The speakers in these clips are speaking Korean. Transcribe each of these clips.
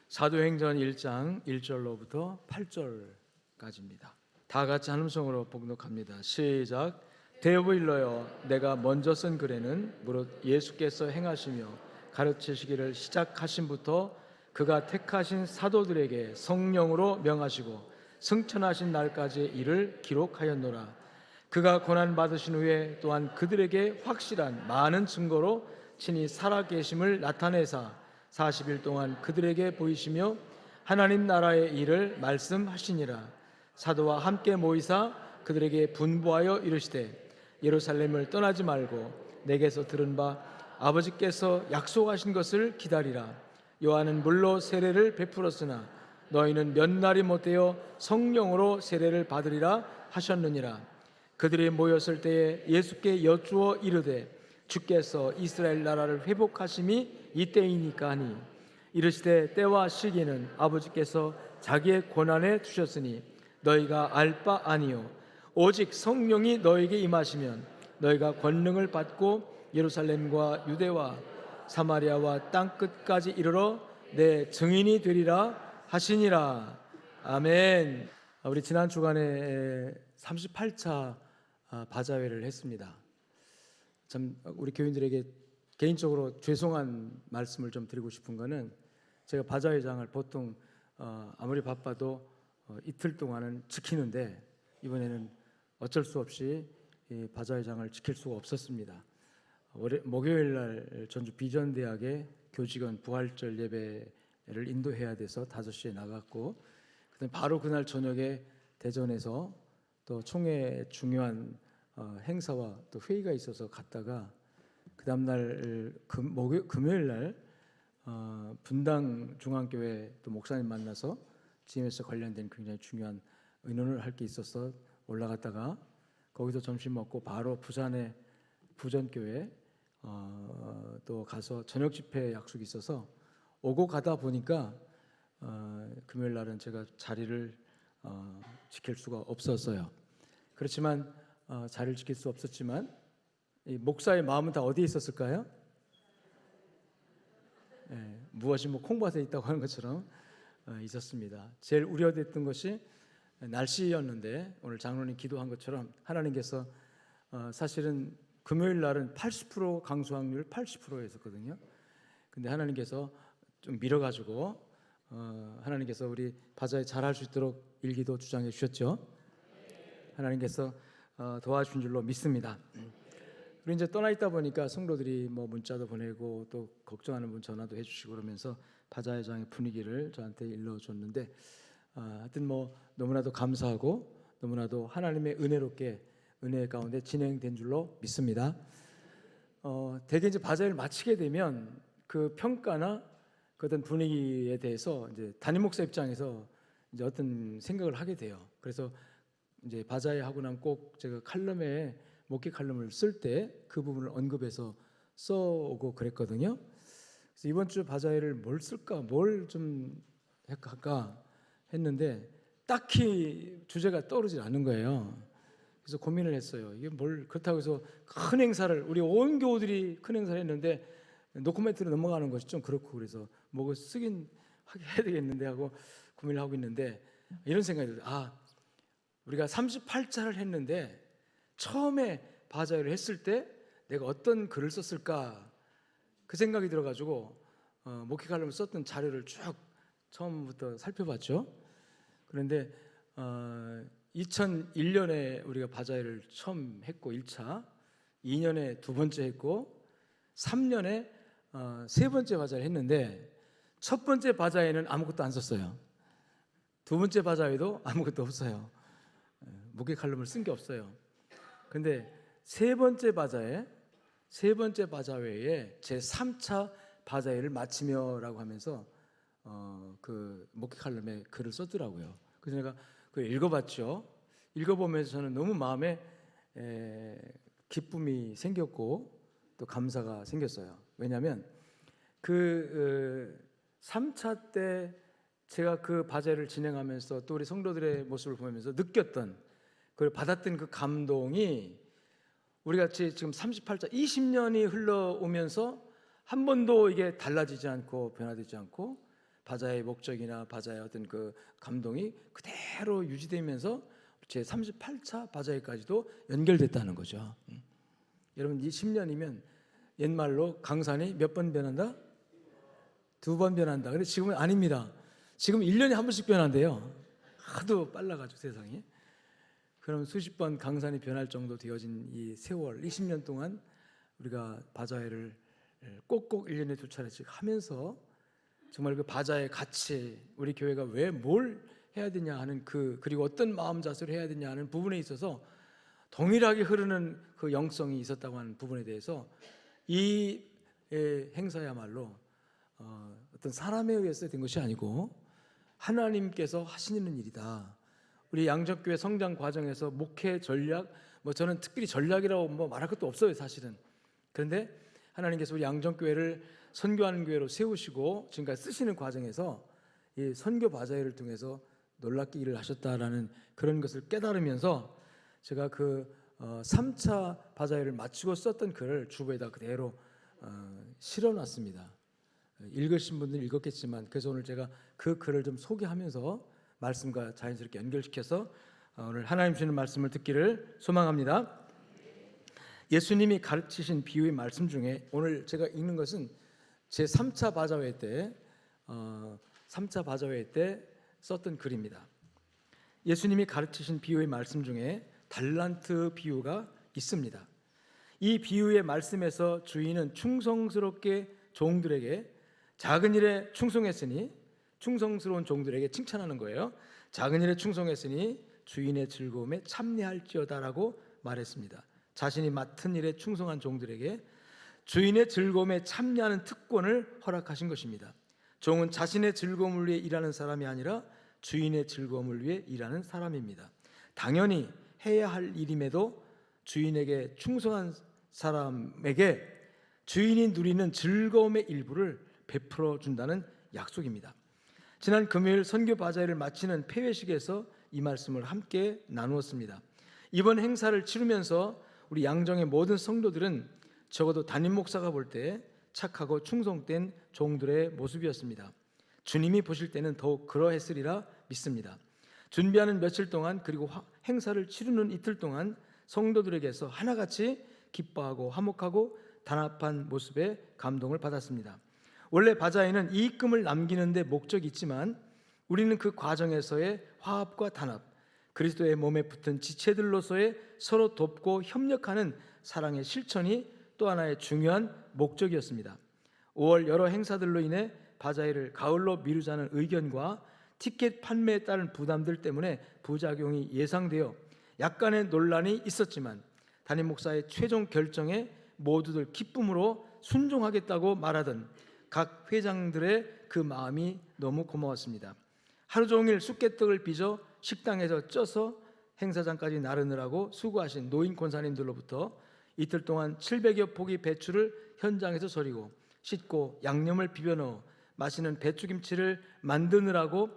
사도행전 1장 1절로부터 8절까지입니다. 다 같이 한 음성으로 봉독합니다. 시작. 데오빌러여, 내가 먼저 쓴 글에는 무릇 예수께서 행하시며 가르치시기를 시작하신부터 그가 택하신 사도들에게 성령으로 명하시고 승천하신 날까지 이를 기록하였노라. 그가 고난 받으신 후에 또한 그들에게 확실한 많은 증거로 친히 살아계심을 나타내사 40일 동안 그들에게 보이시며 하나님 나라의 일을 말씀하시니라. 사도와 함께 모이사 그들에게 분부하여 이르시되 예루살렘을 떠나지 말고 내게서 들은 바 아버지께서 약속하신 것을 기다리라. 요한은 물로 세례를 베풀었으나 너희는 몇 날이 못되어 성령으로 세례를 받으리라 하셨느니라. 그들이 모였을 때에 예수께 여쭈어 이르되 주께서 이스라엘 나라를 회복하심이 이때이니까 하니 이르시되 때와 시기는 아버지께서 자기의 권한에 두셨으니 너희가 알 바 아니요 오직 성령이 너희에게 임하시면 너희가 권능을 받고 예루살렘과 유대와 사마리아와 땅 끝까지 이르러 내 증인이 되리라 하시니라. 아멘. 우리 지난 주간에 38차 바자회를 했습니다. 참 우리 교인들에게 개인적으로 죄송한 말씀을 좀 드리고 싶은 거는 제가 바자회장을 보통 아무리 바빠도 이틀 동안은 지키는데 이번에는 어쩔 수 없이 이 바자회장을 지킬 수가 없었습니다. 목요일 날 전주 비전대학의 교직원 부활절 예배를 인도해야 돼서 5시에 나갔고 그다음에 바로 그날 저녁에 대전에서 또 총회 중요한 행사와 또 회의가 있어서 갔다가 그 다음날 금요일 날 분당 중앙교회 또 목사님 만나서 GMS 관련된 굉장히 중요한 의논을 할 게 있어서 올라갔다가 거기서 점심 먹고 바로 부산의 부전교회 또 가서 저녁 집회 약속이 있어서 오고 가다 보니까 금요일 날은 제가 자리를 지킬 수가 없었어요. 그렇지만 자리를 지킬 수 없었지만 이 목사의 마음은 다 어디에 있었을까요? 무엇이 콩밭에 있다고 하는 것처럼 있었습니다. 제일 우려됐던 것이 날씨였는데 오늘 장로님 기도한 것처럼 하나님께서 사실은 금요일 날은 80% 강수 확률 80%였었거든요. 근데 하나님께서 좀 밀어가지고 하나님께서 우리 바자회 잘할 수 있도록 일기도 주장해 주셨죠. 하나님께서 도와주신 줄로 믿습니다. 그리고 이제 떠나 있다 보니까 성도들이 뭐 문자도 보내고 또 걱정하는 분 전화도 해주시고 그러면서 바자회장의 분위기를 저한테 일러줬는데 하여튼 뭐 너무나도 감사하고 너무나도 하나님의 은혜롭게 은혜 가운데 진행된 줄로 믿습니다. 대개 이제 바자회를 마치게 되면 그 평가나 그 어떤 분위기에 대해서 이제 담임 목사 입장에서 이제 어떤 생각을 하게 돼요. 그래서 이제 바자회 하고 나면 꼭 제가 칼럼에 목회 칼럼을 쓸 때 그 부분을 언급해서 써오고 그랬거든요. 그래서 이번 주 바자회를 뭘 쓸까, 뭘 좀 할까 했는데 딱히 주제가 떠오르지 않는 거예요. 그래서 고민을 했어요. 이게 뭘 그렇다고 해서 큰 행사를 우리 온 교우들이 큰 행사를 했는데 노코멘트로 넘어가는 것이 좀 그렇고 그래서 뭐가 쓰긴 해야 되겠는데 하고 고민을 하고 있는데 이런 생각이 들어요. 우리가 38차를 했는데 처음에 바자회를 했을 때 내가 어떤 글을 썼을까 그 생각이 들어가지고 목회 칼럼을 썼던 자료를 쭉 처음부터 살펴봤죠. 그런데 2001년에 우리가 바자회를 처음 했고 1차, 2년에 두 번째 했고 3년에 세 번째 바자회를 했는데 첫 번째 바자회는 아무것도 안 썼어요. 두 번째 바자회도 아무것도 없어요. 목회 칼럼을 쓴 게 없어요. 근데 세 번째 바자회에 제 3차 바자회를 마치며라고 하면서 그 목회 칼럼에 글을 썼더라고요. 그래서 내가 그걸 읽어봤죠. 읽어보면서 저는 너무 마음에 기쁨이 생겼고 또 감사가 생겼어요. 왜냐하면 그 3차 때 제가 그 바자회를 진행하면서 또 우리 성도들의 모습을 보면서 느꼈던 그걸 받았던 그 감동이 우리가 지금 38차 20년이 흘러오면서 한 번도 이게 달라지지 않고 변화되지 않고 바자의 목적이나 바자의 어떤 그 감동이 그대로 유지되면서 제 38차 바자회까지도 연결됐다는 거죠. 여러분 이 10년이면 옛말로 강산이 몇 번 변한다? 2번 변한다. 근데 지금은 아닙니다. 지금 1년에 한 번씩 변한대요. 하도 빨라가지고 세상이. 그럼 수십 번 강산이 변할 정도 되어진 이 세월 20년 동안 우리가 바자회를 꼭꼭 1년에 2차례씩 하면서 정말 그 바자의 가치, 우리 교회가 왜 뭘 해야 되냐 하는 그리고 어떤 마음 자세로 해야 되냐 하는 부분에 있어서 동일하게 흐르는 그 영성이 있었다고 하는 부분에 대해서 이 행사야말로 어떤 사람에 의해서 된 것이 아니고 하나님께서 하시는 일이다. 우리 양적교회 성장 과정에서 목회 전략, 저는 특별히 전략이라고 말할 것도 없어요 사실은. 그런데 하나님께서 우리 양적교회를 선교하는 교회로 세우시고 지금까지 쓰시는 과정에서 이 선교 바자회를 통해서 놀랍게 일을 하셨다라는 그런 것을 깨달으면서 제가 그 3차 바자회를 마치고 썼던 글을 주보에다 그대로 실어놨습니다. 읽으신 분들은 읽었겠지만 그래서 오늘 제가 그 글을 좀 소개하면서 말씀과 자연스럽게 연결시켜서 오늘 하나님 주시는 말씀을 듣기를 소망합니다. 예수님이 가르치신 비유의 말씀 중에 오늘 제가 읽는 것은 제 3차 바자회 때 3차 바자회 때 썼던 글입니다. 예수님이 가르치신 비유의 말씀 중에 달란트 비유가 있습니다. 이 비유의 말씀에서 주인은 충성스럽게 종들에게 작은 일에 충성했으니, 충성스러운 종들에게 칭찬하는 거예요. 작은 일에 충성했으니 주인의 즐거움에 참여할지어다라고 말했습니다. 자신이 맡은 일에 충성한 종들에게 주인의 즐거움에 참여하는 특권을 허락하신 것입니다. 종은 자신의 즐거움을 위해 일하는 사람이 아니라 주인의 즐거움을 위해 일하는 사람입니다. 당연히 해야 할 일임에도 주인에게 충성한 사람에게 주인이 누리는 즐거움의 일부를 베풀어 준다는 약속입니다. 지난 금요일 선교 바자회를 마치는 폐회식에서 이 말씀을 함께 나누었습니다. 이번 행사를 치르면서 우리 양정의 모든 성도들은 적어도 담임 목사가 볼 때 착하고 충성된 종들의 모습이었습니다. 주님이 보실 때는 더욱 그러했으리라 믿습니다. 준비하는 며칠 동안 그리고 행사를 치르는 이틀 동안 성도들에게서 하나같이 기뻐하고 화목하고 단합한 모습에 감동을 받았습니다. 원래 바자회는 이익금을 남기는 데 목적이 있지만 우리는 그 과정에서의 화합과 단합, 그리스도의 몸에 붙은 지체들로서의 서로 돕고 협력하는 사랑의 실천이 또 하나의 중요한 목적이었습니다. 5월 여러 행사들로 인해 바자회를 가을로 미루자는 의견과 티켓 판매에 따른 부담들 때문에 부작용이 예상되어 약간의 논란이 있었지만 담임 목사의 최종 결정에 모두들 기쁨으로 순종하겠다고 말하던 각 회장들의 그 마음이 너무 고마웠습니다. 하루 종일 쑥개떡을 빚어 식당에서 쪄서 행사장까지 나르느라고 수고하신 노인 권사님들로부터 이틀 동안 700여 포기 배추를 현장에서 절이고 씻고 양념을 비벼 넣어 맛있는 배추김치를 만드느라고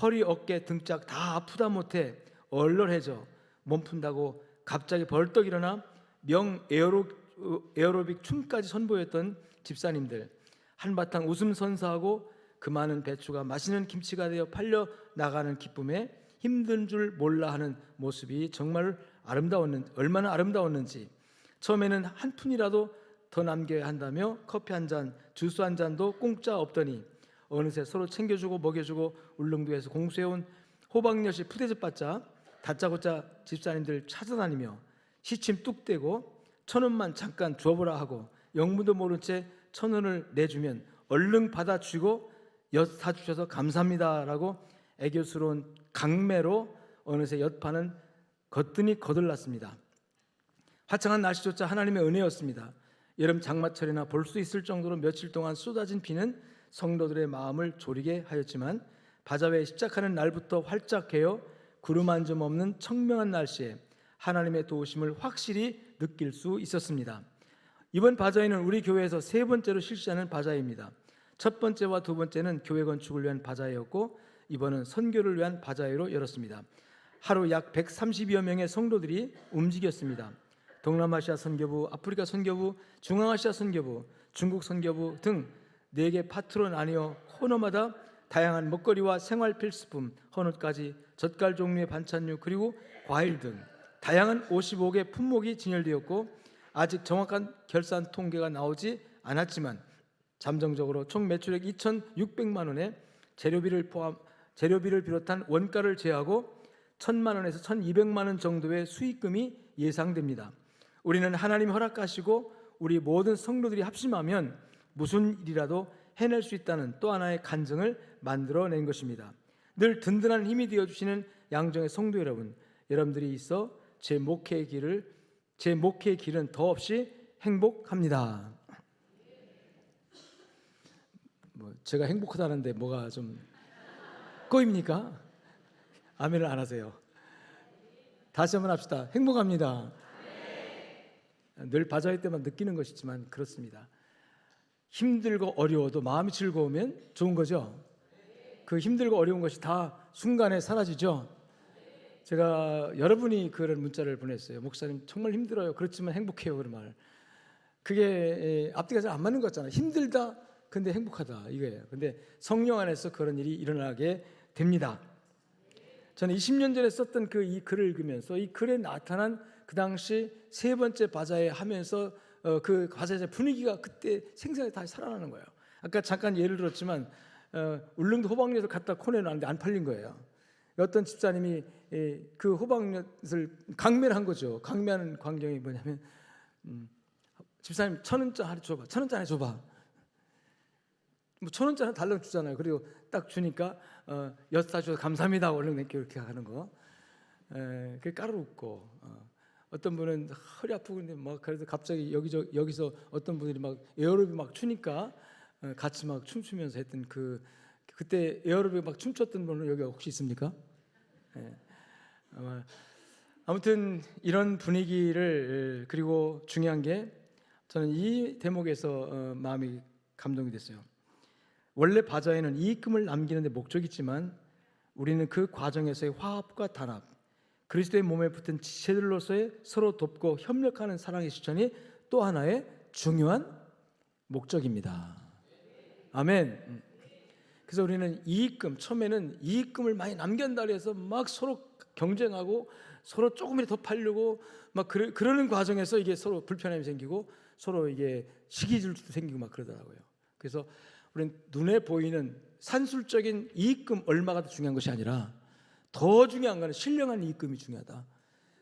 허리, 어깨, 등짝 다 아프다 못해 얼얼해져 몸 푼다고 갑자기 벌떡 일어나 명 에어로빅 춤까지 선보였던 집사님들, 한바탕 웃음 선사하고 그 많은 배추가 맛있는 김치가 되어 팔려 나가는 기쁨에 힘든 줄 몰라 하는 모습이 정말 얼마나 아름다웠는지, 처음에는 한 푼이라도 더 남겨야 한다며 커피 한 잔, 주스 한 잔도 공짜 없더니 어느새 서로 챙겨주고 먹여주고 울릉도에서 공수해온 호박엿이 푸대접 받자 다짜고짜 집사님들 찾아다니며 시침 뚝 떼고 1,000원만 잠깐 줘보라 하고 영문도 모른 채 1,000원을 내주면 얼른 받아주고 엿 사주셔서 감사합니다라고 애교스러운 강매로 어느새 엿파는 거뜬히 거들났습니다. 화창한 날씨조차 하나님의 은혜였습니다. 여름 장마철이나 볼 수 있을 정도로 며칠 동안 쏟아진 비는 성도들의 마음을 졸이게 하였지만 바자회 시작하는 날부터 활짝 개어 구름 한 점 없는 청명한 날씨에 하나님의 도우심을 확실히 느낄 수 있었습니다. 이번 바자회는 우리 교회에서 3번째로 실시하는 바자회입니다. 첫 번째와 두 번째는 교회 건축을 위한 바자회였고 이번은 선교를 위한 바자회로 열었습니다. 하루 약 130여 명의 성도들이 움직였습니다. 동남아시아 선교부, 아프리카 선교부, 중앙아시아 선교부, 중국 선교부 등 4개 파트로 나뉘어 코너마다 다양한 먹거리와 생활 필수품, 헌옷까지 젓갈 종류의 반찬류 그리고 과일 등 다양한 55개 품목이 진열되었고 아직 정확한 결산 통계가 나오지 않았지만 잠정적으로 총 매출액 2,600만 원에 재료비를 비롯한 원가를 제하고 1,000만 원에서 1,200만 원 정도의 수익금이 예상됩니다. 우리는 하나님 허락하시고 우리 모든 성도들이 합심하면 무슨 일이라도 해낼 수 있다는 또 하나의 간증을 만들어낸 것입니다. 늘 든든한 힘이 되어주시는 양정의 성도 여러분, 여러분들이 있어 제 목회의 길은 더없이 행복합니다. 제가 행복하다는데 뭐가 좀 꼬입니까? 아멘을 안 하세요. 다시 한번 합시다. 행복합니다. 늘 바자회 때만 느끼는 것이지만 그렇습니다. 힘들고 어려워도 마음이 즐거우면 좋은 거죠. 그 힘들고 어려운 것이 다 순간에 사라지죠. 제가 여러분이 그런 문자를 보냈어요. 목사님 정말 힘들어요. 그렇지만 행복해요. 그런 말. 그게 앞뒤가 잘 안 맞는 것 같잖아요. 힘들다 근데 행복하다 이거예요. 근데 성령 안에서 그런 일이 일어나게 됩니다. 저는 20년 전에 썼던 이 글을 읽으면서 이 글에 나타난 그 당시 세 번째 바자회 하면서 그 바자회 분위기가 그때 생생하게 다시 살아나는 거예요. 아까 잠깐 예를 들었지만 울릉도 호박엿을 갖다 코내놨는데 안 팔린 거예요. 어떤 집사님이 그 호박엿을 강매를 한 거죠. 강매하는 광경이 뭐냐면 집사님 1,000원짜리 줘봐. 1,000원짜리 줘봐. 뭐 1,000원짜리 달라고 주잖아요. 그리고 딱 주니까 엿 사주셔서 감사합니다. 얼른 이렇게 하는 거. 그게 까르웃고 어떤 분은 허리 아프고 있는데 막 그래도 갑자기 여기서 어떤 분들이 막 에어로빅 막 추니까 같이 막 춤추면서 했던 그때 에어로빅 막 춤췄던 분은 여기 혹시 있습니까? 아무튼 이런 분위기를 그리고 중요한 게 저는 이 대목에서 마음이 감동이 됐어요. 원래 바자회는 이익금을 남기는 데 목적이 있지만 우리는 그 과정에서의 화합과 단합, 그리스도의 몸에 붙은 지체들로서의 서로 돕고 협력하는 사랑의 실천이 또 하나의 중요한 목적입니다. 아멘. 그래서 우리는 이익금, 처음에는 이익금을 많이 남긴다 해서 막 서로 경쟁하고 서로 조금이라도 더 팔려고 막 그러는 과정에서 이게 서로 불편함이 생기고 서로 이게 시기질투도 생기고 막 그러더라고요. 그래서 우리는 눈에 보이는 산술적인 이익금 얼마가 더 중요한 것이 아니라 더 중요한 것은 신령한 이익금이 중요하다.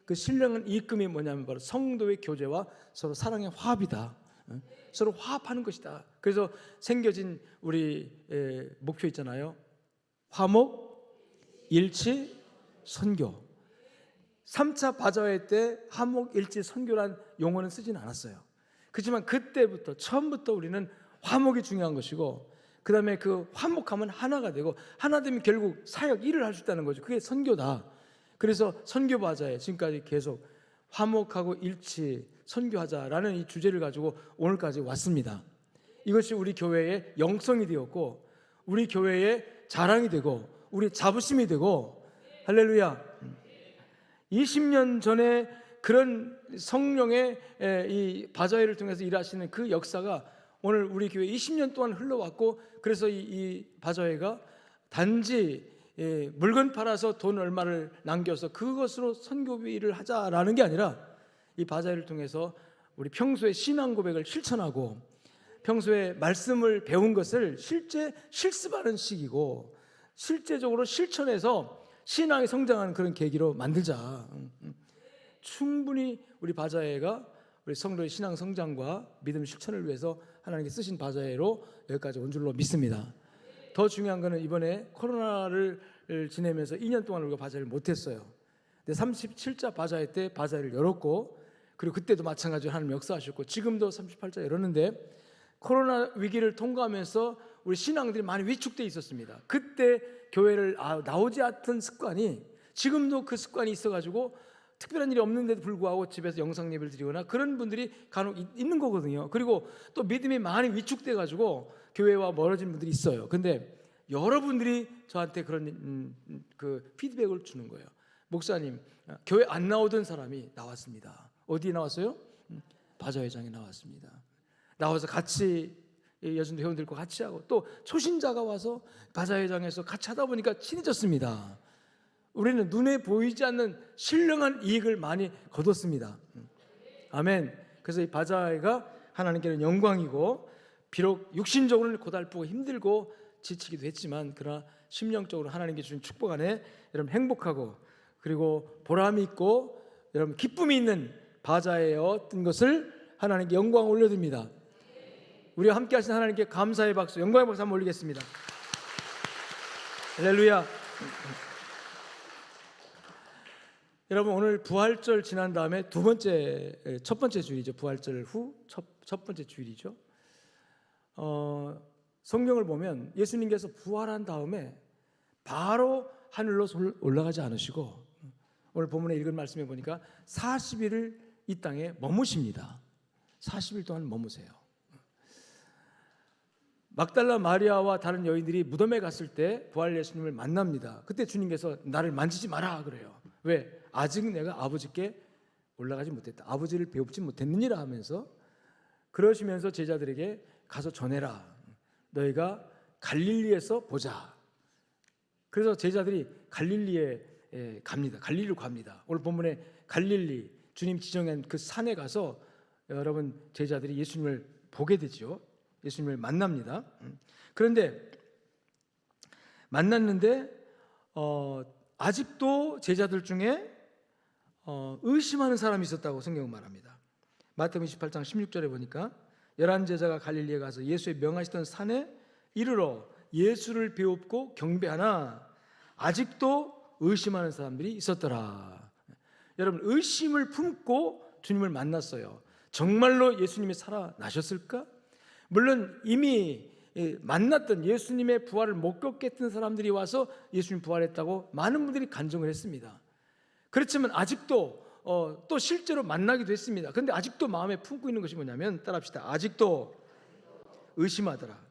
그 신령한 이익금이 뭐냐면 바로 성도의 교제와 서로 사랑의 화합이다. 서로 화합하는 것이다. 그래서 생겨진 우리 목표 있잖아요. 화목, 일치, 선교. 3차 바자회 때 화목, 일치, 선교란 용어는 쓰진 않았어요. 그렇지만 그때부터 처음부터 우리는 화목이 중요한 것이고 그 다음에 그 화목하면 하나가 되고 하나 되면 결국 사역 일을 할 수 있다는 거죠. 그게 선교다. 그래서 선교 바자회 지금까지 계속 화목하고 일치 선교하자라는 이 주제를 가지고 오늘까지 왔습니다. 이것이 우리 교회의 영성이 되었고 우리 교회의 자랑이 되고 우리 자부심이 되고 할렐루야. 20년 전에 그런 성령의 이 바자회를 통해서 일하시는 그 역사가 오늘 우리 교회 20년 동안 흘러왔고 그래서 이 바자회가 단지 물건 팔아서 돈 얼마를 남겨서 그것으로 선교비를 하자라는 게 아니라 이 바자회를 통해서 우리 평소에 신앙 고백을 실천하고 평소에 말씀을 배운 것을 실제 실습하는 시기고 실제적으로 실천해서 신앙이 성장하는 그런 계기로 만들자. 충분히 우리 바자회가 우리 성도의 신앙 성장과 믿음 실천을 위해서 하나님께 쓰신 바자회로 여기까지 온 줄로 믿습니다. 더 중요한 것은 이번에 코로나를 지내면서 2년 동안 우리가 바자회를 못했어요. 근데 37자 바자회 때 바자회를 열었고 그리고 그때도 마찬가지로 하나님 역사하셨고 지금도 38자 열었는데 코로나 위기를 통과하면서 우리 신앙들이 많이 위축되어 있었습니다. 그때 교회를 나오지 않던 습관이 지금도 그 습관이 있어가지고 특별한 일이 없는데도 불구하고 집에서 영상 예배를 드리거나 그런 분들이 간혹 있는 거거든요. 그리고 또 믿음이 많이 위축돼가지고 교회와 멀어진 분들이 있어요. 근데 여러분들이 저한테 그런 그 피드백을 주는 거예요. 목사님, 교회 안 나오던 사람이 나왔습니다. 어디에 나왔어요? 바자회장에 나왔습니다. 나와서 같이 여전도 회원들과 같이 하고 또 초신자가 와서 바자회장에서 같이 하다 보니까 친해졌습니다. 우리는 눈에 보이지 않는 신령한 이익을 많이 거뒀습니다. 아멘. 그래서 이 바자회가 하나님께는 영광이고, 비록 육신적으로는 고달프고 힘들고 지치기도 했지만 그러나 심령적으로 하나님께 주신 축복 안에 여러분 행복하고 그리고 보람이 있고 여러분 기쁨이 있는 바자회였던 것을 하나님께 영광을 올려드립니다. 우리와 함께 하신 하나님께 감사의 박수, 영광의 박수 한번 올리겠습니다. 할렐루야. 여러분, 오늘 부활절 지난 다음에 첫 번째 주일이죠. 부활절 후 첫 번째 주일이죠. 성경을 보면 예수님께서 부활한 다음에 바로 하늘로 올라가지 않으시고, 오늘 본문에 읽은 말씀에 보니까 40일을 이 땅에 머무십니다. 40일 동안 머무세요. 막달라 마리아와 다른 여인들이 무덤에 갔을 때 부활 예수님을 만납니다. 그때 주님께서 나를 만지지 마라 그래요. 왜? 아직 내가 아버지께 올라가지 못했다, 아버지를 배웁지 못했느니라 하면서, 그러시면서 제자들에게 가서 전해라, 너희가 갈릴리에서 보자. 그래서 제자들이 갈릴리에 갑니다. 갈릴리로 갑니다. 오늘 본문에 갈릴리, 주님 지정한 그 산에 가서 여러분 제자들이 예수님을 보게 되죠. 예수님을 만납니다. 그런데 만났는데 아직도 제자들 중에 의심하는 사람이 있었다고 성경은 말합니다. 마태복음 28장 16절에 보니까 11 제자가 갈릴리에 가서 예수의 명하시던 산에 이르러 예수를 배웁고 경배하나 아직도 의심하는 사람들이 있었더라. 여러분, 의심을 품고 주님을 만났어요. 정말로 예수님이 살아나셨을까? 물론 이미 만났던 예수님의 부활을 목격했던 사람들이 와서 예수님 부활했다고 많은 분들이 간증을 했습니다. 그렇지만 아직도 또 실제로 만나기도 했습니다. 그런데 아직도 마음에 품고 있는 것이 뭐냐면, 따라합시다. 아직도 의심하더라.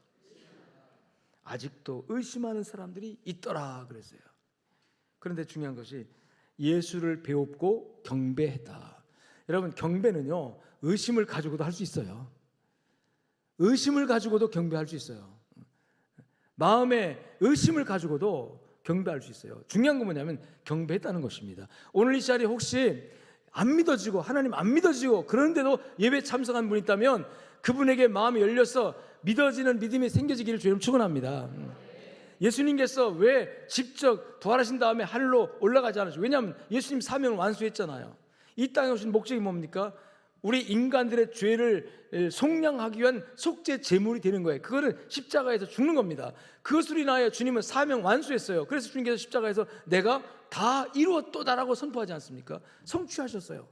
아직도 의심하는 사람들이 있더라 그랬어요. 그런데 중요한 것이 예수를 배웁고 경배했다. 여러분, 경배는요, 의심을 가지고도 할 수 있어요. 의심을 가지고도 경배할 수 있어요. 마음에 의심을 가지고도 경배할 수 있어요. 중요한 건 뭐냐면 경배했다는 것입니다. 오늘 이 자리에 혹시 안 믿어지고, 하나님 안 믿어지고, 그런데도 예배 참석한 분이 있다면 그분에게 마음이 열려서 믿어지는 믿음이 생겨지기를 주님 축원합니다. 예수님께서 왜 직접 부활하신 다음에 하늘로 올라가지 않으시고, 왜냐하면 예수님 사명을 완수했잖아요. 이 땅에 오신 목적이 뭡니까? 우리 인간들의 죄를 속량하기 위한 속죄 제물이 되는 거예요. 그거는 십자가에서 죽는 겁니다. 그것으로 인하여 주님은 사명 완수했어요. 그래서 주님께서 십자가에서 내가 다 이루었도다라고 선포하지 않습니까? 성취하셨어요.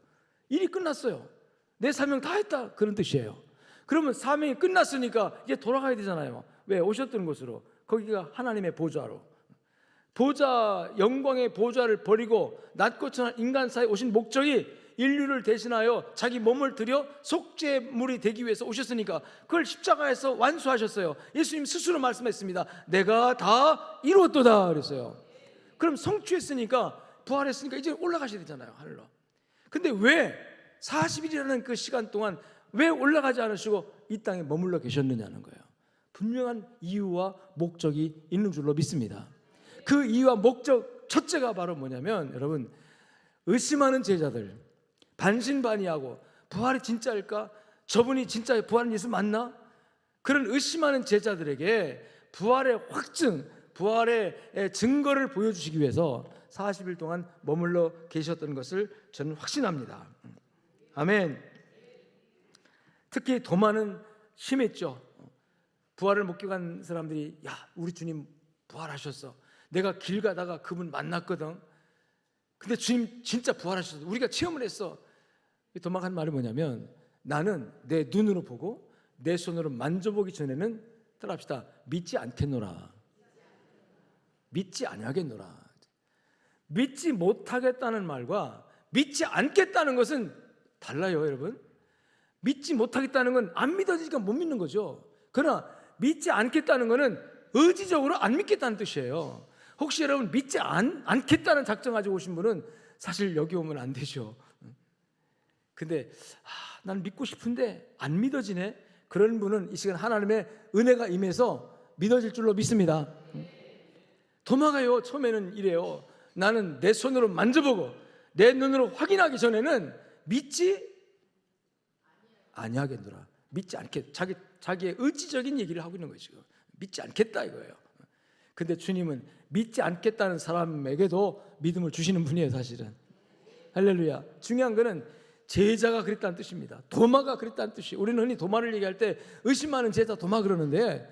일이 끝났어요. 내 사명 다 했다, 그런 뜻이에요. 그러면 사명이 끝났으니까 이제 돌아가야 되잖아요. 왜? 오셨던 곳으로, 거기가 하나님의 보좌로. 보좌, 영광의 보좌를 버리고 낮고 천한 인간 사이에 오신 목적이 인류를 대신하여 자기 몸을 들여 속죄물이 되기 위해서 오셨으니까 그걸 십자가에서 완수하셨어요. 예수님 스스로 말씀했습니다. 내가 다 이루었도다 그랬어요. 그럼 성취했으니까, 부활했으니까 이제 올라가셔야 되잖아요, 하늘로. 근데 왜 40일이라는 그 시간 동안 왜 올라가지 않으시고 이 땅에 머물러 계셨느냐는 거예요. 분명한 이유와 목적이 있는 줄로 믿습니다. 그 이유와 목적 첫째가 바로 뭐냐면, 여러분, 의심하는 제자들, 반신반의하고 부활이 진짜일까? 저분이 진짜 부활한 예수 맞나? 그런 의심하는 제자들에게 부활의 확증, 부활의 증거를 보여주시기 위해서 40일 동안 머물러 계셨던 것을 저는 확신합니다. 아멘. 특히 도마는 심했죠. 부활을 목격한 사람들이, 야, 우리 주님 부활하셨어. 내가 길 가다가 그분 만났거든. 근데 주님 진짜 부활하셨어. 우리가 체험을 했어. 도마가 한 말이 뭐냐면, 나는 내 눈으로 보고 내 손으로 만져보기 전에는, 따라합시다, 믿지 않겠노라. 믿지 아니하겠노라. 믿지 못하겠다는 말과 믿지 않겠다는 것은 달라요, 여러분. 믿지 못하겠다는 건 안 믿어지니까 못 믿는 거죠. 그러나 믿지 않겠다는 것은 의지적으로 안 믿겠다는 뜻이에요. 혹시 여러분 믿지 않겠다는 작정 가지고 오신 분은 사실 여기 오면 안 되죠. 근데 난 믿고 싶은데 안 믿어지네. 그런 분은 이 시간 하나님의 은혜가 임해서 믿어질 줄로 믿습니다. 도마가요, 처음에는 이래요. 나는 내 손으로 만져보고 내 눈으로 확인하기 전에는 믿지 아니하겠노라. 믿지 않겠. 자기의 의지적인 얘기를 하고 있는 거죠. 믿지 않겠다 이거예요. 근데 주님은 믿지 않겠다는 사람에게도 믿음을 주시는 분이에요, 사실은. 할렐루야. 중요한 거는 제자가 그랬다는 뜻입니다. 도마가 그랬다는 뜻이에요. 우리는 흔히 도마를 얘기할 때 의심 많은 제자 도마 그러는데,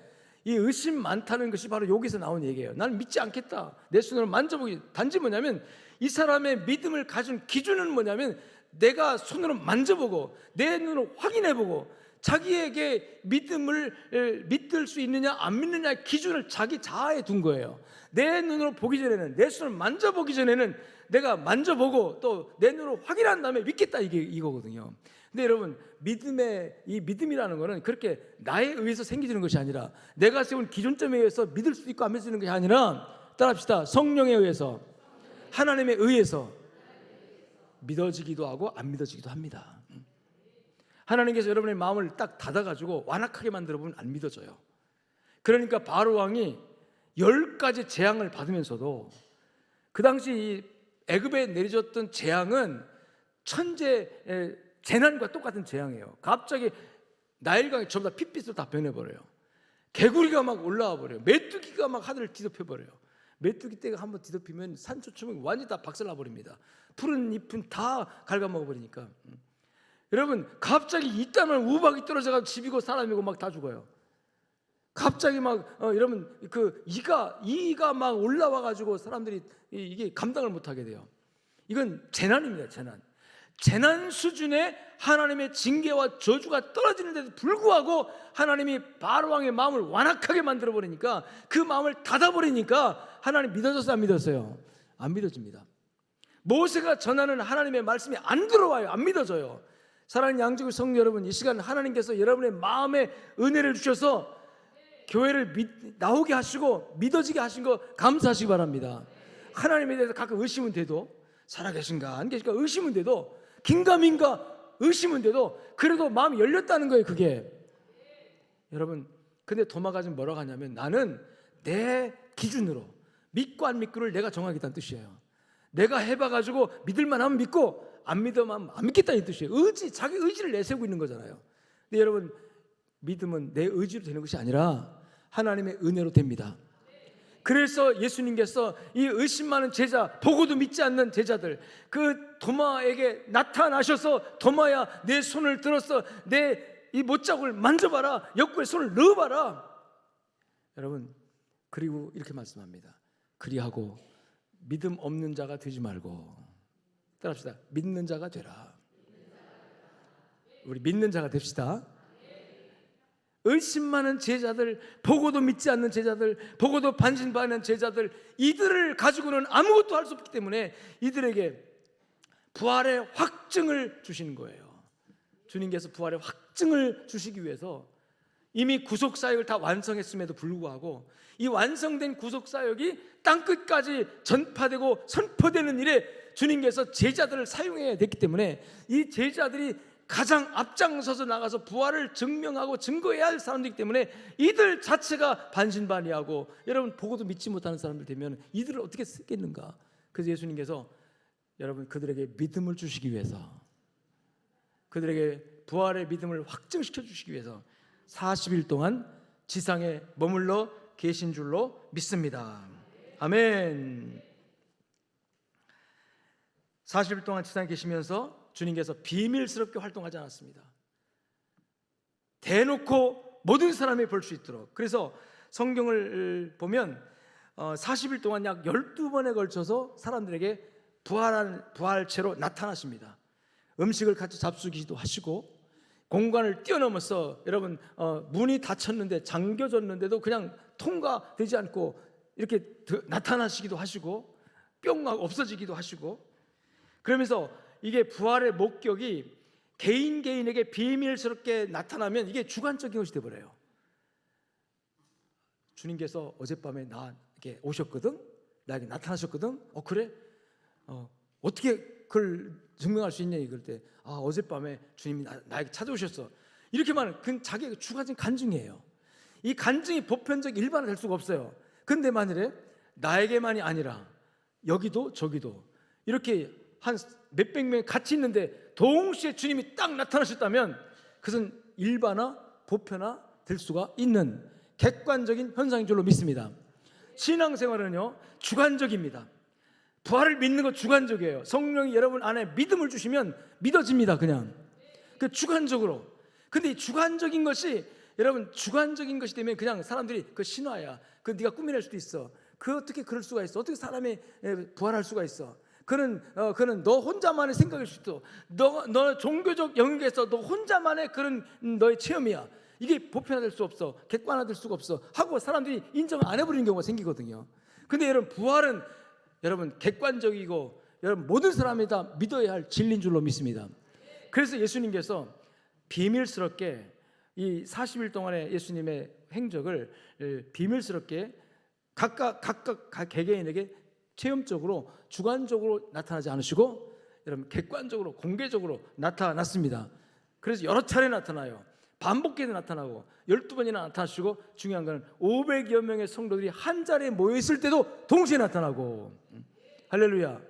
이 의심 많다는 것이 바로 여기서 나온 얘기예요. 나는 믿지 않겠다. 내 손으로 만져보기. 단지 뭐냐면 이 사람의 믿음을 가진 기준은 뭐냐면 내가 손으로 만져보고 내 눈으로 확인해보고 자기에게 믿음을 믿을 수 있느냐 안 믿느냐의 기준을 자기 자아에 둔 거예요. 내 눈으로 보기 전에는, 내 손을 만져보기 전에는 내가 만져보고 또 내 눈으로 확인한 다음에 믿겠다, 이거거든요. 근데 여러분, 이 믿음이라는 거는 그렇게 나에 의해서 생기는 것이 아니라 내가 세운 기준점에 의해서 믿을 수 있고 안 믿을 수 있는 것이 아니라, 따라합시다, 성령에 의해서, 하나님에 의해서 믿어지기도 하고 안 믿어지기도 합니다. 하나님께서 여러분의 마음을 딱 닫아가지고 완악하게 만들어보면 안 믿어져요. 그러니까 바로 왕이 10가지 재앙을 받으면서도 그 당시 이 애굽에 내려졌던 재앙은 천재 재난과 똑같은 재앙이에요. 갑자기 나일강이 전부 다 핏빛으로 다 변해버려요. 개구리가 막 올라와 버려요. 메뚜기가 막 하늘을 뒤덮여버려요. 메뚜기 떼가 한번 뒤덮이면 산초초목이 완전히 다 박살나버립니다. 푸른 잎은 다 갉아먹어버리니까. 여러분, 갑자기 이따만 우박이 떨어져가지고 집이고 사람이고 막 다 죽어요. 갑자기 막 여러분 그 이가 막 올라와가지고 사람들이 이게 감당을 못하게 돼요. 이건 재난입니다. 재난 수준의 하나님의 징계와 저주가 떨어지는데도 불구하고 하나님이 바로왕의 마음을 완악하게 만들어버리니까, 그 마음을 닫아버리니까 하나님 믿어졌어요, 안 믿었어요? 안 믿어집니다. 모세가 전하는 하나님의 말씀이 안 들어와요. 안 믿어져요. 사랑하는 양지구 성도 여러분, 이 시간 하나님께서 여러분의 마음에 은혜를 주셔서 교회를 나오게 하시고 믿어지게 하신 거 감사하시기 바랍니다. 하나님에 대해서 가끔 의심은 돼도, 살아계신가 안 계신가 의심은 돼도, 긴가민가 의심은 돼도 그래도 마음이 열렸다는 거예요, 그게. 여러분, 근데 도마가 지금 뭐라고 하냐면, 나는 내 기준으로 믿고 안 믿고를 내가 정하겠다는 뜻이에요. 내가 해봐가지고 믿을만 하면 믿고 안 믿으면 안 믿겠다는 뜻이에요. 자기 의지를 내세우고 있는 거잖아요. 근데 여러분, 믿음은 내 의지로 되는 것이 아니라 하나님의 은혜로 됩니다. 그래서 예수님께서 이 의심 많은 제자, 보고도 믿지 않는 제자들, 그 도마에게 나타나셔서, 도마야 내 손을 들어서 내 이 못자국을 만져봐라, 옆구리에 손을 넣어봐라. 여러분, 그리고 이렇게 말씀합니다. 그리하고 믿음 없는 자가 되지 말고, 따라합시다, 믿는 자가 되라. 우리 믿는 자가 됩시다. 의심 많은 제자들, 보고도 믿지 않는 제자들, 보고도 반신반의하는 제자들, 이들을 가지고는 아무것도 할 수 없기 때문에 이들에게 부활의 확증을 주시는 거예요. 주님께서 부활의 확증을 주시기 위해서 이미 구속사역을 다 완성했음에도 불구하고 이 완성된 구속사역이 땅끝까지 전파되고 선포되는 일에 주님께서 제자들을 사용해야 됐기 때문에, 이 제자들이 가장 앞장서서 나가서 부활을 증명하고 증거해야 할 사람들이기 때문에 이들 자체가 반신반의하고, 여러분 보고도 믿지 못하는 사람들 되면 이들을 어떻게 쓰겠는가. 그래서 예수님께서 여러분 그들에게 믿음을 주시기 위해서, 그들에게 부활의 믿음을 확증시켜 주시기 위해서 40일 동안 지상에 머물러 계신 줄로 믿습니다. 아멘. 40일 동안 지상에 계시면서 주님께서 비밀스럽게 활동하지 않았습니다. 대놓고 모든 사람이 볼 수 있도록. 그래서 성경을 보면 40일 동안 약 12번에 걸쳐서 사람들에게 부활체로 나타나십니다. 음식을 같이 잡수기도 하시고, 공간을 뛰어넘어서 여러분 문이 닫혔는데 잠겨졌는데도 그냥 통과되지 않고 이렇게 나타나시기도 하시고, 뿅 하고 없어지기도 하시고, 그러면서 이게 부활의 목격이 개인에게 비밀스럽게 나타나면 이게 주관적인 것이 되어버려요. 주님께서 어젯밤에 나에게 오셨거든, 나에게 나타나셨거든. 그래? 어떻게 그걸 증명할 수 있냐? 이럴 때 어젯밤에 주님이 나에게 찾아오셨어. 이렇게 말하는 그 자기의 주관적인 간증이에요. 이 간증이 보편적 일반화될 수가 없어요. 근데 만일에 나에게만이 아니라 여기도 저기도 이렇게 한 몇백 명이 같이 있는데 동시에 주님이 딱 나타나셨다면 그것은 일반화, 보편화 될 수가 있는 객관적인 현상인 줄로 믿습니다. 신앙생활은요 주관적입니다. 부활을 믿는 건 주관적이에요. 성령이 여러분 안에 믿음을 주시면 믿어집니다. 그냥 그 주관적으로. 근데 이 주관적인 것이 여러분 주관적인 것이 되면 그냥 사람들이 그 신화야, 그 네가 꾸며낼 수도 있어, 그 어떻게 그럴 수가 있어, 어떻게 사람이 부활할 수가 있어, 그는 너 혼자만의 생각일 수도, 너 종교적 영역에서 너 혼자만의 그런 너의 체험이야, 이게 보편화될 수 없어, 객관화될 수가 없어 하고 사람들이 인정 안 해버리는 경우가 생기거든요. 근데 여러분 부활은 여러분 객관적이고 여러분 모든 사람이 다 믿어야 할 진리인 줄로 믿습니다. 그래서 예수님께서 비밀스럽게 이 40일 동안의 예수님의 행적을 비밀스럽게 각각 개개인에게 체험적으로 주관적으로 나타나지 않으시고 여러분 객관적으로 공개적으로 나타났습니다. 그래서 여러 차례 나타나요. 반복해서 나타나고 12번이나 나타나시고 중요한 것은 500여 명의 성도들이 한 자리에 모여 있을 때도 동시에 나타나고. 할렐루야.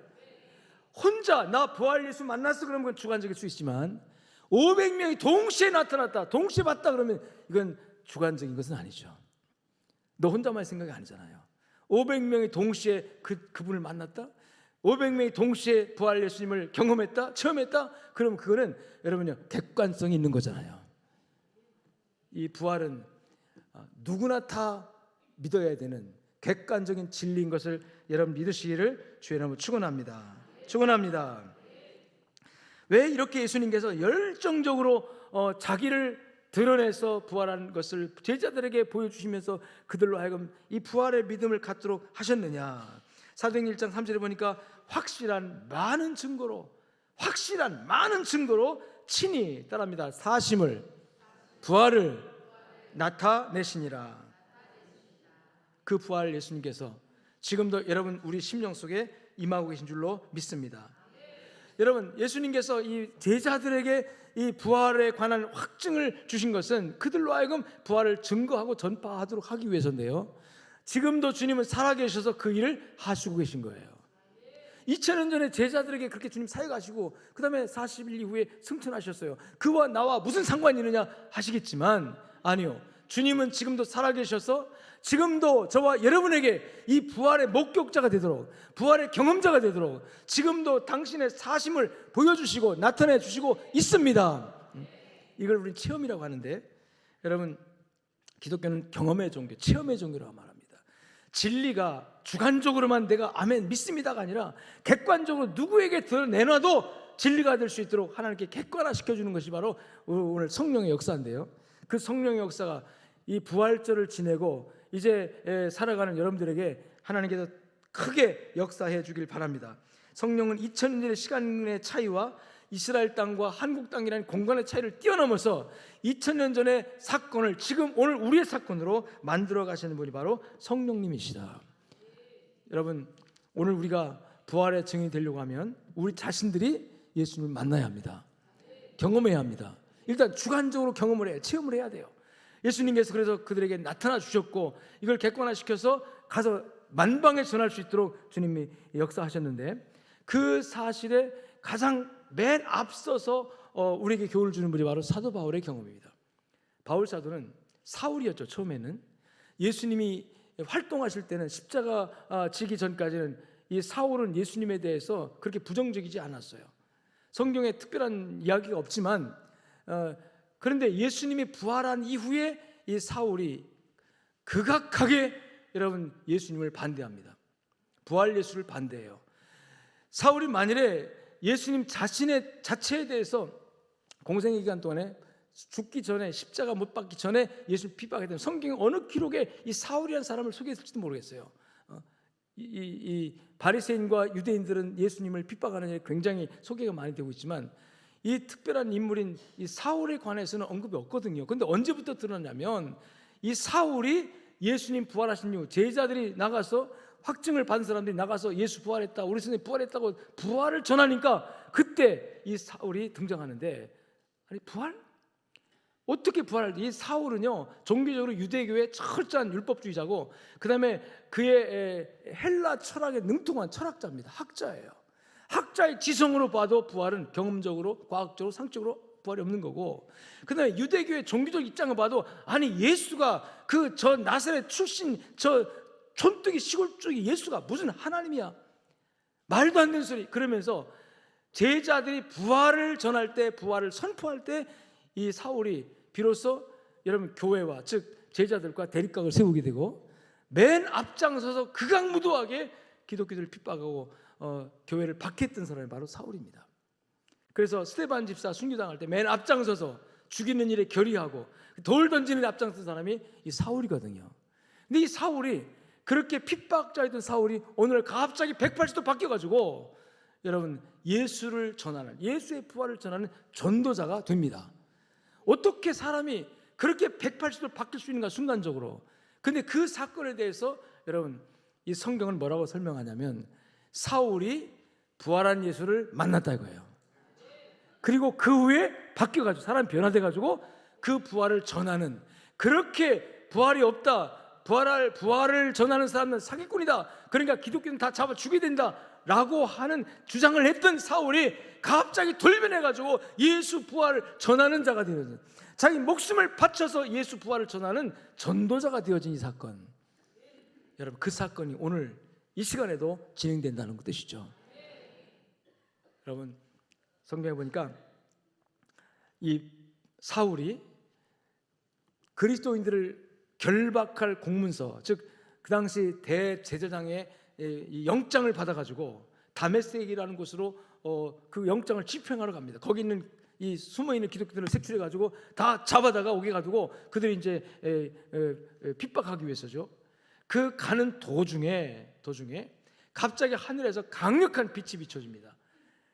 혼자 나 부활 예수 만났어 그러면 그건 주관적일 수 있지만 500명이 동시에 나타났다, 동시에 봤다 그러면 이건 주관적인 것은 아니죠. 너 혼자만의 생각이 아니잖아요. 500명이 동시에 그분을 만났다, 500명이 동시에 부활 예수님을 경험했다, 체험했다, 그러면 그거는 여러분요 객관성이 있는 거잖아요. 이 부활은 누구나 다 믿어야 되는 객관적인 진리인 것을 여러분 믿으시기를 주의 이름으로 축원합니다. 축원합니다. 왜 이렇게 예수님께서 열정적으로 자기를 드러내서 부활한 것을 제자들에게 보여주시면서 그들로 하여금 이 부활의 믿음을 갖도록 하셨느냐? 사도행전 1장 3절에 보니까 확실한 많은 증거로 친히 따라합니다. 사심을, 부활을 나타내시니라. 그 부활 예수님께서 지금도 여러분 우리 심령 속에 임하고 계신 줄로 믿습니다. 여러분 예수님께서 이 제자들에게 이 부활에 관한 확증을 주신 것은 그들로 하여금 부활을 증거하고 전파하도록 하기 위해서인데요, 지금도 주님은 살아계셔서 그 일을 하시고 계신 거예요. 2000년 전에 제자들에게 그렇게 주님 사역하시고 그 다음에 40일 이후에 승천하셨어요. 그와 나와 무슨 상관이 있느냐 하시겠지만 아니요, 주님은 지금도 살아계셔서 지금도 저와 여러분에게 이 부활의 목격자가 되도록, 부활의 경험자가 되도록 지금도 당신의 사심을 보여주시고 나타내 주시고 있습니다. 이걸 우리 체험이라고 하는데, 여러분 기독교는 경험의 종교, 체험의 종교라고 말합니다. 진리가 주관적으로만 내가 아멘 믿습니다가 아니라 객관적으로 누구에게 내놔도 진리가 될 수 있도록 하나님께 객관화시켜주는 것이 바로 오늘 성령의 역사인데요, 그 성령의 역사가 이 부활절을 지내고 이제 살아가는 여러분들에게 하나님께서 크게 역사해 주길 바랍니다. 성령은 2000년의 시간의 차이와 이스라엘 땅과 한국 땅이라는 공간의 차이를 뛰어넘어서 2000년 전의 사건을 지금 오늘 우리의 사건으로 만들어 가시는 분이 바로 성령님이시다. 여러분 오늘 우리가 부활의 증인이 되려고 하면 우리 자신들이 예수님을 만나야 합니다. 경험해야 합니다. 일단 주관적으로 경험을 해야, 체험을 해야 돼요. 예수님께서 그래서 그들에게 나타나 주셨고 이걸 객관화시켜서 가서 만방에 전할 수 있도록 주님이 역사하셨는데, 그 사실에 가장 맨 앞서서 우리에게 교훈을 주는 분이 바로 사도 바울의 경험입니다. 바울 사도는 사울이었죠. 처음에는 예수님이 활동하실 때는 십자가 지기 전까지는 이 사울은 예수님에 대해서 그렇게 부정적이지 않았어요. 성경에 특별한 이야기가 없지만 그런데 예수님이 부활한 이후에 이 사울이 극악하게 여러분 예수님을 반대합니다. 부활 예수를 반대해요. 사울이 만일에 예수님 자체에 대해서 공생의 기간 동안에 죽기 전에 십자가 못 박기 전에 예수를 핍박했던, 성경 어느 기록에 이 사울이라는 사람을 소개했을지도 모르겠어요. 이 바리새인과 유대인들은 예수님을 핍박하는 일에 굉장히 소개가 많이 되고 있지만 이 특별한 인물인 이 사울에 관해서는 언급이 없거든요. 그런데 언제부터 드러나냐면 이 사울이 예수님 부활하신 이후 제자들이 나가서 확증을 받은 사람들이 나가서 예수 부활했다, 우리 선생님 부활했다고 부활을 전하니까 그때 이 사울이 등장하는데, 아니 부활? 어떻게 부활할 때? 이 사울은요 종교적으로 유대교의 철저한 율법주의자고 그 다음에 그의 헬라 철학에 능통한 철학자입니다. 학자예요. 학자의 지성으로 봐도 부활은 경험적으로 과학적으로 상식적으로 부활이 없는 거고, 그 다음에 유대교의 종교적 입장을 봐도 아니 예수가 그 저 나사렛 출신 저 촌뜨기 시골 쪽이 예수가 무슨 하나님이야, 말도 안 되는 소리. 그러면서 제자들이 부활을 전할 때, 부활을 선포할 때 이 사울이 비로소 여러분 교회와 즉 제자들과 대립각을 세우게 되고 맨 앞장서서 극악무도하게 기독교들을 핍박하고 교회를 박해했던 사람이 바로 사울입니다. 그래서 스데반 집사 순교당할 때 맨 앞장서서 죽이는 일에 결의하고 돌 던지는 일에 앞장선 사람이 이 사울이거든요. 근데 이 사울이 그렇게 핍박자였던 사울이 오늘 갑자기 180도 바뀌어가지고 여러분 예수를 전하는, 예수의 부활을 전하는 전도자가 됩니다. 어떻게 사람이 그렇게 180도 바뀔 수 있는가 순간적으로. 근데 그 사건에 대해서 여러분 이 성경은 뭐라고 설명하냐면 사울이 부활한 예수를 만났다 이거예요. 그리고 그 후에 바뀌어가지고 사람이 변화돼가지고 그 부활을 전하는, 그렇게 부활이 없다, 부활을 전하는 사람은 사기꾼이다, 그러니까 기독교는 다 잡아 죽여야 된다 라고 하는 주장을 했던 사울이 갑자기 돌변해가지고 예수 부활을 전하는 자가 되어진, 자기 목숨을 바쳐서 예수 부활을 전하는 전도자가 되어진 이 사건, 여러분 그 사건이 오늘 이 시간에도 진행된다는 뜻이죠. 여러분 성경에 보니까 이 사울이 그리스도인들을 결박할 공문서, 즉 그 당시 대제사장의 이 영장을 받아가지고 다메섹이라는 곳으로 그 영장을 집행하러 갑니다. 거기 있는 이 숨어있는 기독교들을 색출해가지고 다 잡아다가 오게 가지고 그들이 이제 핍박하기 위해서죠. 그 가는 도중에 갑자기 하늘에서 강력한 빛이 비춰집니다.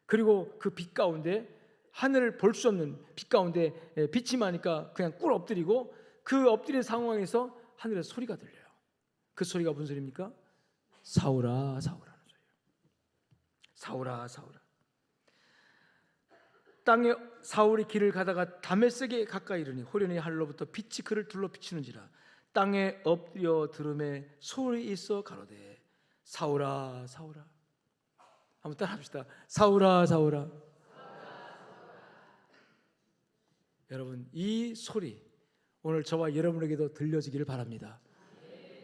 그리고 그 빛 가운데, 하늘을 볼 수 없는 빛 가운데 빛이 많으니까 그냥 꿇어 엎드리고, 그 엎드린 상황에서 하늘에서 소리가 들려요. 그 소리가 무슨 소리입니까? 사울아 사울아. 사울아 사울아. 땅에 사울이 길을 가다가 다메섹에 가까이 이르니 호련히 하늘로부터 빛이 그를 둘러 비치는지라. 땅에 엎드려 들음에 소리 있어 가로되 사울아 사울아. 한번 따라합시다. 사울아 사울아. 여러분 이 소리 오늘 저와 여러분에게도 들려지기를 바랍니다.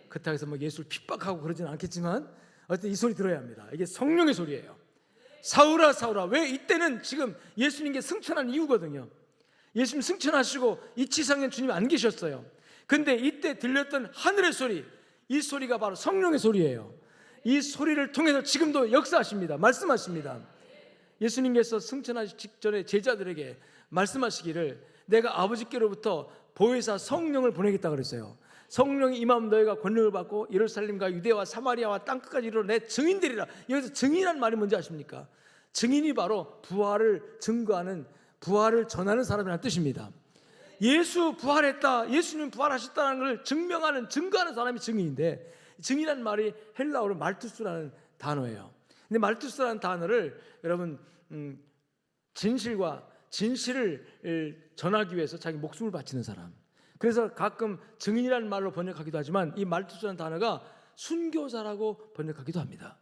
그렇다고 해서 뭐 예수를 핍박하고 그러지는 않겠지만 어쨌든 이 소리 들어야 합니다. 이게 성령의 소리예요. 사울아 사울아. 왜 이때는 지금 예수님께 승천한 이유거든요. 예수님 승천하시고 이 지상에 주님 안 계셨어요. 근데 이때 들렸던 하늘의 소리, 이 소리가 바로 성령의 소리예요. 이 소리를 통해서 지금도 역사하십니다. 말씀하십니다. 예수님께서 승천하시기 직전에 제자들에게 말씀하시기를 내가 아버지께로부터 보혜사 성령을 보내겠다 그랬어요. 성령이 임하면 너희가 권능을 받고 예루살렘과 유대와 사마리아와 땅끝까지 이르러 내 증인되리라. 여기서 증인이라는 말이 뭔지 아십니까? 증인이 바로 부활을 증거하는, 부활을 전하는 사람이라는 뜻입니다. 예수 부활했다, 예수님 부활하셨다는 걸 증명하는, 증거하는 사람이 증인인데, 증인이라는 말이 헬라어로 말투스라는 단어예요. 근데 말투스라는 단어를 여러분 진실을 전하기 위해서 자기 목숨을 바치는 사람, 그래서 가끔 증인이라는 말로 번역하기도 하지만 이 말투스라는 단어가 순교자라고 번역하기도 합니다.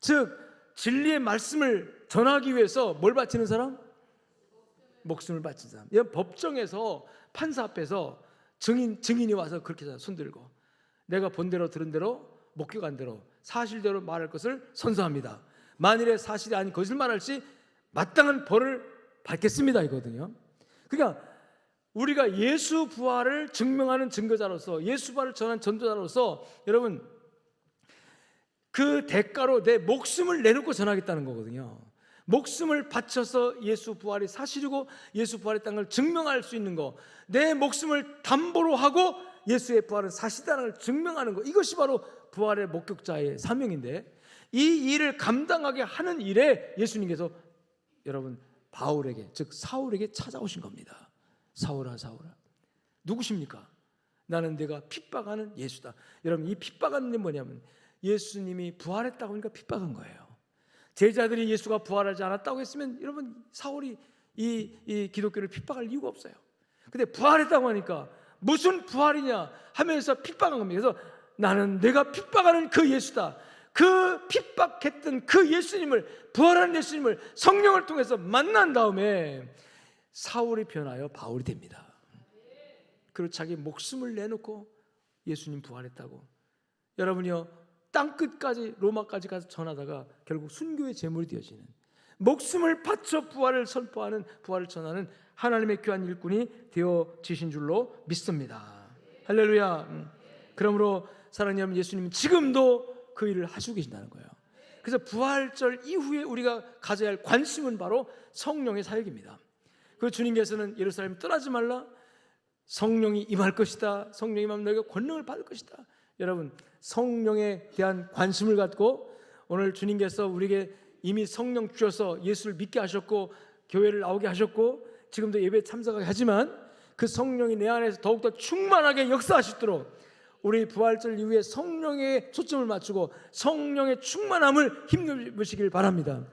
즉 진리의 말씀을 전하기 위해서 뭘 바치는 사람? 목숨을 바친 사람. 이건 법정에서 판사 앞에서 증인이 와서 그렇게 손들고 내가 본 대로 들은 대로 목격한 대로 사실대로 말할 것을 선서합니다. 만일에 사실이 아닌 거짓을 말할지 마땅한 벌을 받겠습니다 이거든요. 그러니까 우리가 예수 부활을 증명하는 증거자로서, 예수 부활을 전한 전도자로서 여러분 그 대가로 내 목숨을 내놓고 전하겠다는 거거든요. 목숨을 바쳐서 예수 부활이 사실이고 예수 부활의 땅을 증명할 수 있는 거, 내 목숨을 담보로 하고 예수의 부활은 사실이라는 걸 증명하는 거, 이것이 바로 부활의 목격자의 사명인데, 이 일을 감당하게 하는 일에 예수님께서 여러분 바울에게, 즉 사울에게 찾아오신 겁니다. 사울아 사울아. 누구십니까? 나는 내가 핍박하는 예수다. 여러분 이 핍박하는 게 뭐냐면 예수님이 부활했다고 하니까 핍박한 거예요. 제자들이 예수가 부활하지 않았다고 했으면 여러분 사울이 이 기독교를 핍박할 이유가 없어요. 근데 부활했다고 하니까 무슨 부활이냐 하면서 핍박한 겁니다. 그래서 나는 내가 핍박하는 그 예수다. 그 핍박했던 그 예수님을, 부활한 예수님을 성령을 통해서 만난 다음에 사울이 변하여 바울이 됩니다. 그리고 자기 목숨을 내놓고 예수님 부활했다고. 여러분이요, 땅끝까지 로마까지 가서 전하다가 결국 순교의 제물이 되어지는, 목숨을 바쳐 부활을 선포하는, 부활을 전하는 하나님의 귀한 일꾼이 되어지신 줄로 믿습니다. 할렐루야. 그러므로 사랑하는 여러분, 예수님은 지금도 그 일을 하시고 계신다는 거예요. 그래서 부활절 이후에 우리가 가져야 할 관심은 바로 성령의 사역입니다. 그 주님께서는 예루살렘 떠나지 말라, 성령이 임할 것이다, 성령이 임하면 너희가 권능을 받을 것이다. 여러분, 성령에 대한 관심을 갖고, 오늘 주님께서 우리에게 이미 성령 주셔서 예수를 믿게 하셨고 교회를 나오게 하셨고 지금도 예배에 참석하게 하지만, 그 성령이 내 안에서 더욱더 충만하게 역사하시도록 우리 부활절 이후에 성령에 초점을 맞추고 성령의 충만함을 힘입으시길 바랍니다.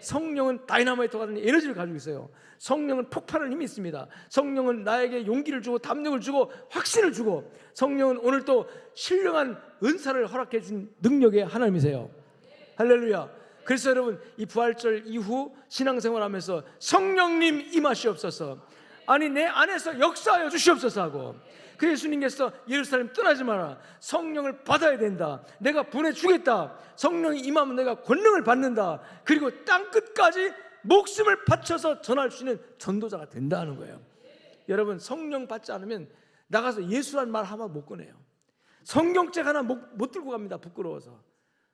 성령은 다이나마이트 같은 에너지를 가지고 있어요. 성령은 폭발하는 힘이 있습니다. 성령은 나에게 용기를 주고 담력을 주고 확신을 주고, 성령은 오늘 또 신령한 은사를 허락해 준 능력의 하나님이세요. 할렐루야. 그래서 여러분, 이 부활절 이후 신앙생활하면서 성령님 임하시옵소서, 아니 내 안에서 역사하여 주시옵소서 하고, 그 예수님께서 예루살렘 떠나지 마라, 성령을 받아야 된다, 내가 보내주겠다, 성령이 임하면 내가 권능을 받는다, 그리고 땅끝까지 목숨을 바쳐서 전할 수 있는 전도자가 된다는 거예요. 여러분, 성령 받지 않으면 나가서 예수란 말 하나 못 꺼내요. 성경책 하나 못 들고 갑니다. 부끄러워서.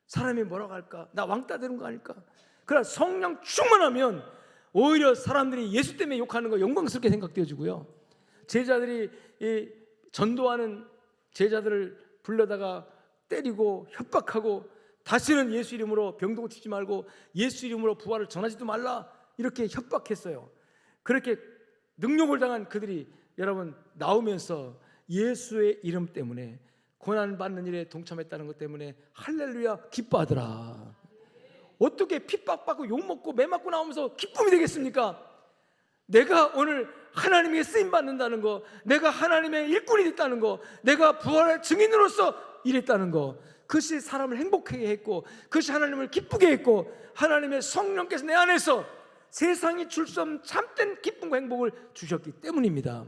사람이 뭐라고 할까, 나 왕따 되는 거 아닐까. 그러나 성령 충만하면 오히려 사람들이 예수 때문에 욕하는 거 영광스럽게 생각되어지고요, 제자들이 이 전도하는 제자들을 불러다가 때리고 협박하고 다시는 예수 이름으로 병도 고치지 말고 예수 이름으로 부활을 전하지도 말라, 이렇게 협박했어요. 그렇게 능욕을 당한 그들이 여러분 나오면서 예수의 이름 때문에 고난받는 일에 동참했다는 것 때문에 할렐루야 기뻐하더라. 어떻게 핍박받고 욕먹고 매맞고 나오면서 기쁨이 되겠습니까? 내가 오늘 하나님의 쓰임받는다는 거, 내가 하나님의 일꾼이 됐다는 거, 내가 부활의 증인으로서 일했다는 거, 그것이 사람을 행복하게 했고, 그것이 하나님을 기쁘게 했고, 하나님의 성령께서 내 안에서 세상이 줄 수 없는 참된 기쁨과 행복을 주셨기 때문입니다.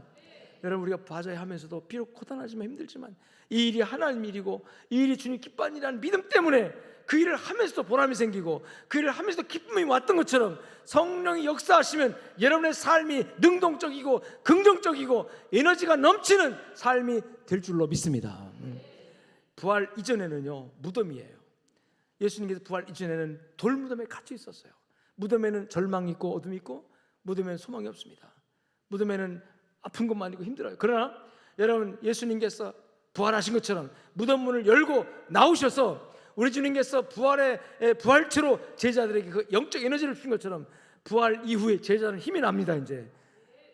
여러분, 우리가 부활하면서도 비록 고단하지만 힘들지만 이 일이 하나님 일이고 이 일이 주님 기뻐하는 일이라는 믿음 때문에 그 일을 하면서도 보람이 생기고 그 일을 하면서도 기쁨이 왔던 것처럼, 성령이 역사하시면 여러분의 삶이 능동적이고 긍정적이고 에너지가 넘치는 삶이 될 줄로 믿습니다. 부활 이전에는요, 무덤이에요. 예수님께서 부활 이전에는 돌무덤에 갇혀 있었어요. 무덤에는 절망이 있고 어둠이 있고, 무덤에는 소망이 없습니다. 무덤에는 아픈 것만 있고 힘들어요. 그러나 여러분, 예수님께서 부활하신 것처럼 무덤 문을 열고 나오셔서 우리 주님께서 부활체로 제자들에게 그 영적 에너지를 주신 것처럼 부활 이후에 제자들은 힘이 납니다. 이제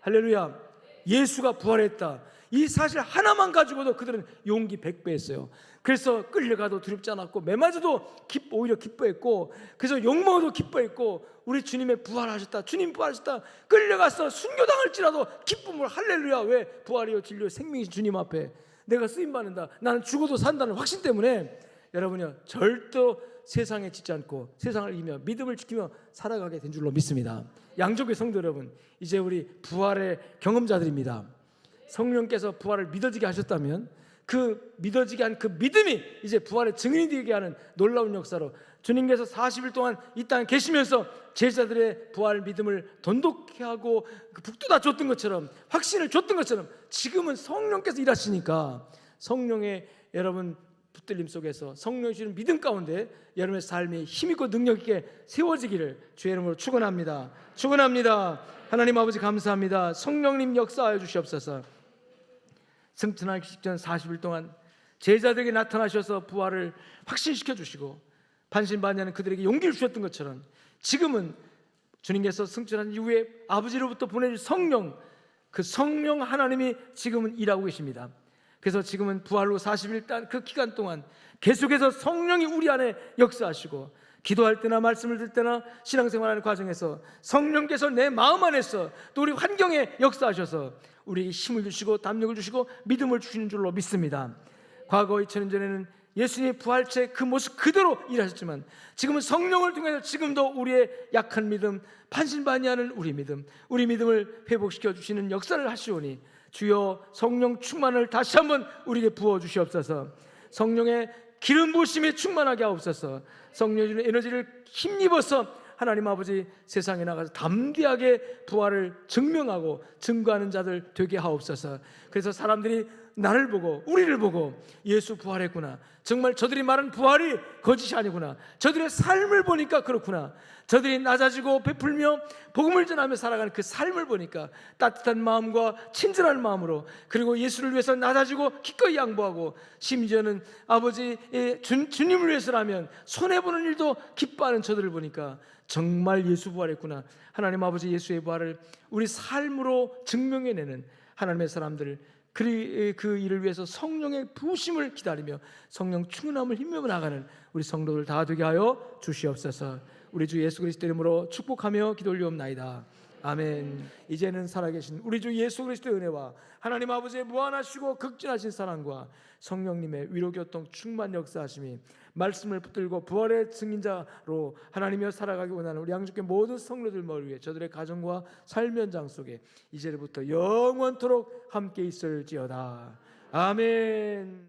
할렐루야. 예수가 부활했다, 이 사실 하나만 가지고도 그들은 용기 100배 했어요. 그래서 끌려가도 두렵지 않았고, 매맞아도 오히려 기뻐했고, 그래서 욕먹어도 기뻐했고, 우리 주님의 부활하셨다, 주님 부활하셨다, 끌려가서 순교당할지라도 기쁨을, 할렐루야. 왜? 부활이요 진리요 생명이신 주님 앞에 내가 쓰임받는다, 나는 죽어도 산다는 확신 때문에 여러분이요, 절대로 세상에 짓지 않고 세상을 이기며 믿음을 지키며 살아가게 된 줄로 믿습니다. 양족의 성도 여러분, 이제 우리 부활의 경험자들입니다. 성령께서 부활을 믿어지게 하셨다면 그 믿어지게 한 그 믿음이 이제 부활의 증인이 되게 하는 놀라운 역사로, 주님께서 40일 동안 이 땅에 계시면서 제자들의 부활 믿음을 돈독히 하고 북돋아 줬던 것처럼, 확신을 줬던 것처럼, 지금은 성령께서 일하시니까 성령의 여러분 붙들림 속에서 성령이 주는 믿음 가운데 여러분의 삶이 힘있고 능력있게 세워지기를 주의 이름으로 축원합니다. 축원합니다. 하나님 아버지 감사합니다. 성령님 역사하여 주시옵소서. 승천하기 직전 40일 동안 제자들에게 나타나셔서 부활을 확신시켜 주시고 반신반의하는 그들에게 용기를 주셨던 것처럼, 지금은 주님께서 승천한 이후에 아버지로부터 보내준 성령, 그 성령 하나님이 지금은 일하고 계십니다. 그래서 지금은 부활로 40일 그 기간 동안 계속해서 성령이 우리 안에 역사하시고, 기도할 때나 말씀을 들 때나 신앙생활하는 과정에서 성령께서 내 마음 안에서 또 우리 환경에 역사하셔서 우리에게 힘을 주시고 담력을 주시고 믿음을 주시는 줄로 믿습니다. 과거 2000년 전에는 예수님의 부활체 그 모습 그대로 일하셨지만 지금은 성령을 통해서 지금도 우리의 약한 믿음, 반신반의하는 우리 믿음을 회복시켜 주시는 역사를 하시오니 주여 성령 충만을 다시 한번 우리에게 부어 주시옵소서. 성령의 기름 부으심에 충만하게 하옵소서. 성령의 주는 에너지를 힘입어서 하나님 아버지 세상에 나가서 담대하게 부활을 증명하고 증거하는 자들 되게 하옵소서. 그래서 사람들이 나를 보고 우리를 보고 예수 부활했구나, 정말 저들이 말한 부활이 거짓이 아니구나, 저들의 삶을 보니까 그렇구나, 저들이 낮아지고 베풀며 복음을 전하며 살아가는 그 삶을 보니까 따뜻한 마음과 친절한 마음으로, 그리고 예수를 위해서 낮아지고 기꺼이 양보하고, 심지어는 아버지 주님을 위해서라면 손해보는 일도 기뻐하는 저들을 보니까 정말 예수 부활했구나, 하나님 아버지 예수의 부활을 우리 삶으로 증명해내는 하나님의 사람들, 그 일을 위해서 성령의 부으심을 기다리며 성령 충만함을 힘입어 나가는 우리 성도들 다 되게 하여 주시옵소서. 우리 주 예수 그리스도 이름으로 축복하며 기도 올리옵나이다. 아멘. 이제는 살아계신 우리 주 예수 그리스도의 은혜와 하나님 아버지의 무한하시고 극진하신 사랑과 성령님의 위로교통 충만 역사하심이 말씀을 붙들고 부활의 증인자로 하나님이여 살아가기 원하는 우리 양육의 모든 성도들 머리 위에 저들의 가정과 삶 현장 속에 이제부터 영원토록 함께 있을지어다. 아멘.